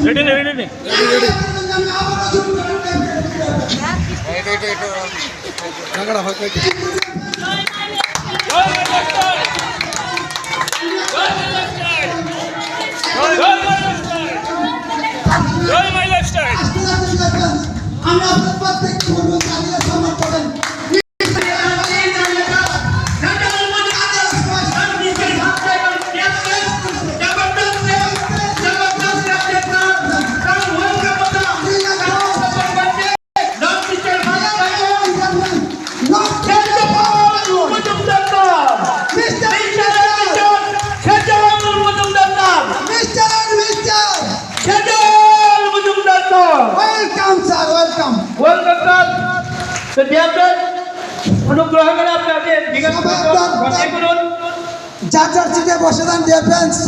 ready নে ready নে ঝগড়া হয় কই জয় মাই লাইফস্টাইল আমি আপনার প্রত্যেক পূর্ব চালিয়ে সমর্থন করেন অনুগ্রহ করে আপনাদের যার যার সিটে বসে দেন ডিয়ার ফ্রেন্ডস